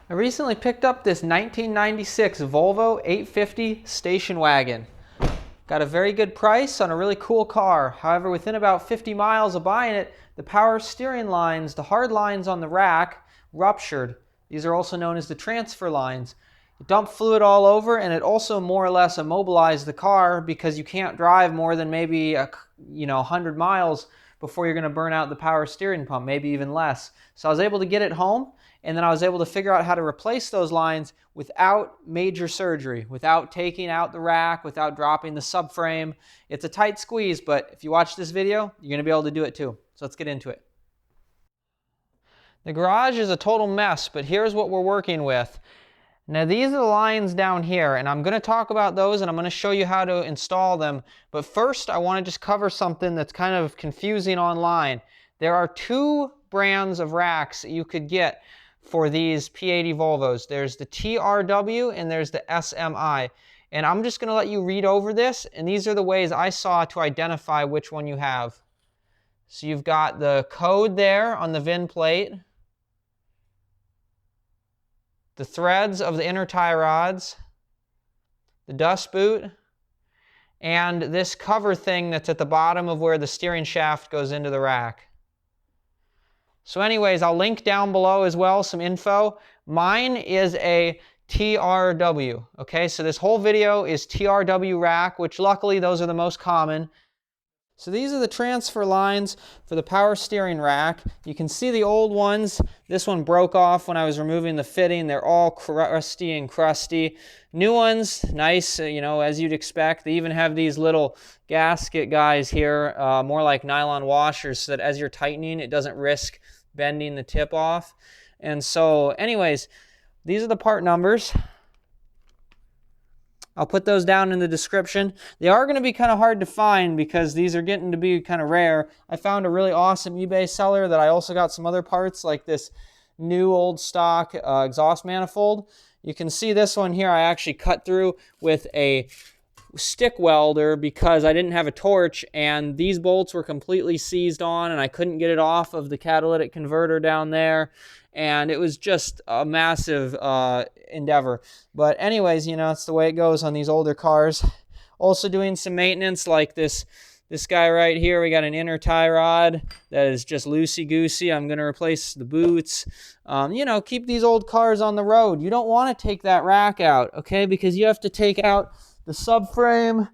I recently picked up this 1996 Volvo 850 station wagon. Got a very good price on a really cool car. However, within about 50 miles of buying it, the power steering lines, the hard lines on the rack, ruptured. These are also known as the transfer lines. It dumped fluid all over, and it also more or less immobilized the car because you can't drive more than maybe 100 miles before you're going to burn out the power steering pump, maybe even less. So I was able to get it home, and then I was able to figure out how to replace those lines without major surgery, without taking out the rack, without dropping the subframe. It's a tight squeeze, but if you watch this video, you're going to be able to do it too. So let's get into it. The garage is a total mess, but here's what we're working with. Now these are the lines down here, and I'm going to talk about those and I'm going to show you how to install them. But first I want to just cover something that's kind of confusing online. There are two brands of racks that you could get for these P80 Volvos. There's the TRW and there's the SMI. And I'm just going to let you read over this, and these are the ways I saw to identify which one you have. So you've got the code there on the VIN plate, the threads of the inner tie rods, the dust boot, and this cover thing that's at the bottom of where the steering shaft goes into the rack. So anyways, I'll link down below as well some info. Mine is a TRW, okay? So this whole video is TRW rack, which luckily those are the most common. So these are the transfer lines for the power steering rack. You can see the old ones. This one broke off when I was removing the fitting. They're all rusty and crusty. New ones, nice, as you'd expect. They even have these little gasket guys here, more like nylon washers, so that as you're tightening, it doesn't risk bending the tip off. And so anyways, these are the part numbers. I'll put those down in the description. They are going to be kind of hard to find because these are getting to be kind of rare. I found a really awesome eBay seller that I also got some other parts like this new old stock exhaust manifold. You can see this one here I actually cut through with a stick welder because I didn't have a torch, and these bolts were completely seized on and I couldn't get it off of the catalytic converter down there, and it was just a massive endeavor. But anyways, it's the way it goes on these older cars. Also doing some maintenance like this guy right here. We got an inner tie rod that is just loosey-goosey. I'm going to replace the boots. Keep these old cars on the road. You don't want to take that rack out, okay, because you have to take out the subframe.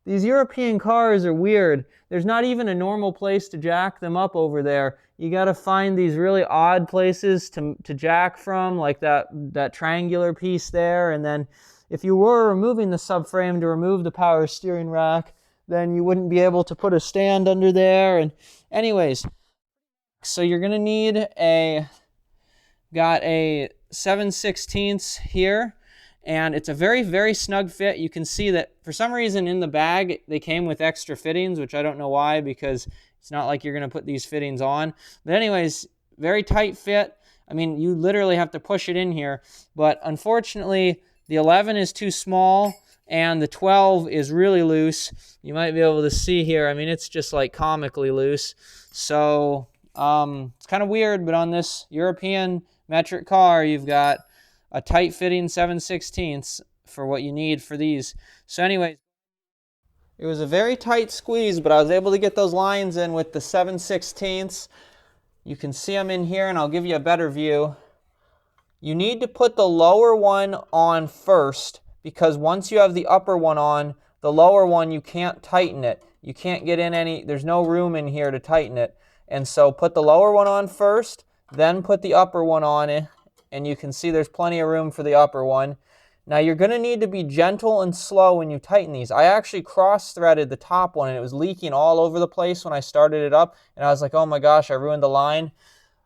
These European cars are weird. There's not even a normal place to jack them up over there. You got to find these really odd places to jack from, like that triangular piece there. And then if you were removing the subframe to remove the power steering rack, then you wouldn't be able to put a stand under there. And anyways, so you're going to need got a 7/16 here. And it's a very, very snug fit. You can see that for some reason in the bag, they came with extra fittings, which I don't know why, because it's not like you're going to put these fittings on. But anyways, very tight fit. I mean, you literally have to push it in here. But unfortunately, the 11 is too small and the 12 is really loose. You might be able to see here. I mean, it's just like comically loose. So it's kind of weird, but on this European metric car, you've got a tight fitting 7/16 for what you need for these. So anyways, it was a very tight squeeze, but I was able to get those lines in with the 7/16. You can see them in here, and I'll give you a better view. You need to put the lower one on first, because once you have the upper one on, the lower one, you can't tighten it. You can't get in there's no room in here to tighten it. And so put the lower one on first, then put the upper one on it. And you can see there's plenty of room for the upper one. Now you're going to need to be gentle and slow when you tighten these. I actually cross-threaded the top one and it was leaking all over the place when I started it up. And I was like, oh my gosh, I ruined the line.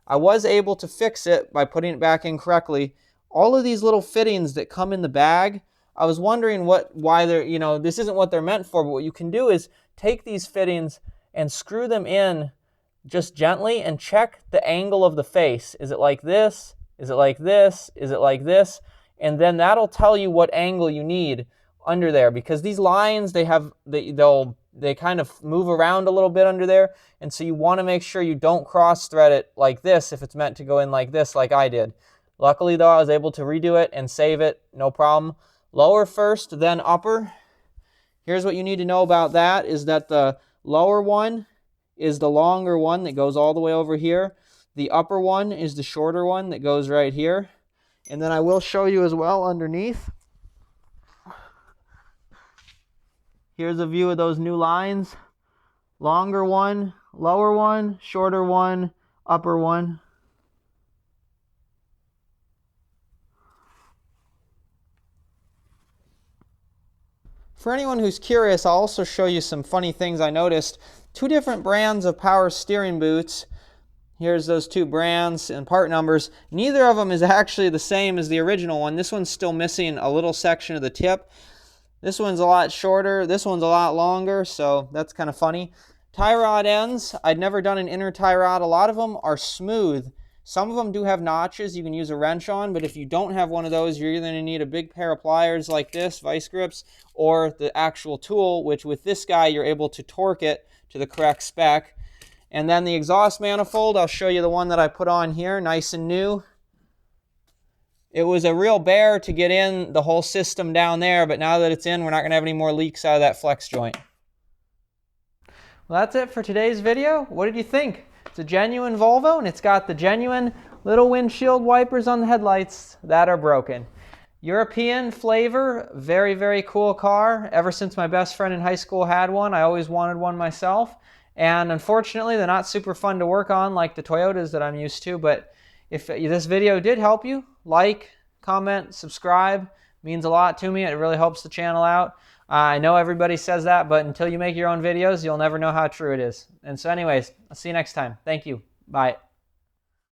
I was able to fix it by putting it back in correctly. All of these little fittings that come in the bag, I was wondering why they're, this isn't what they're meant for, but what you can do is take these fittings and screw them in just gently and check the angle of the face. Is it like this? Is it like this? Is it like this? And then that'll tell you what angle you need under there, because these lines, they kind of move around a little bit under there. And so you want to make sure you don't cross thread it like this if it's meant to go in like this, like I did. Luckily though, I was able to redo it and save it, no problem. Lower first, then upper. Here's what you need to know about that, is that the lower one is the longer one that goes all the way over here. The upper one is the shorter one that goes right here. And then I will show you as well underneath. Here's a view of those new lines. Longer one, lower one, shorter one, upper one. For anyone who's curious, I'll also show you some funny things I noticed. Two different brands of power steering boots. Here's those two brands and part numbers. Neither of them is actually the same as the original one. This one's still missing a little section of the tip. This one's a lot shorter. This one's a lot longer, so that's kind of funny. Tie rod ends. I'd never done an inner tie rod. A lot of them are smooth. Some of them do have notches you can use a wrench on, but if you don't have one of those, you're either going to need a big pair of pliers like this, vice grips, or the actual tool, which with this guy, you're able to torque it to the correct spec. And then the exhaust manifold, I'll show you the one that I put on here, nice and new. It was a real bear to get in the whole system down there, but now that it's in, we're not going to have any more leaks out of that flex joint. Well, that's it for today's video. What did you think? It's a genuine Volvo, and it's got the genuine little windshield wipers on the headlights that are broken. European flavor, very, very cool car. Ever since my best friend in high school had one, I always wanted one myself. And unfortunately, they're not super fun to work on like the Toyotas that I'm used to. But if this video did help you, like, comment, subscribe. It means a lot to me. It really helps the channel out. I know everybody says that, but until you make your own videos, you'll never know how true it is. And so anyways, I'll see you next time. Thank you. Bye.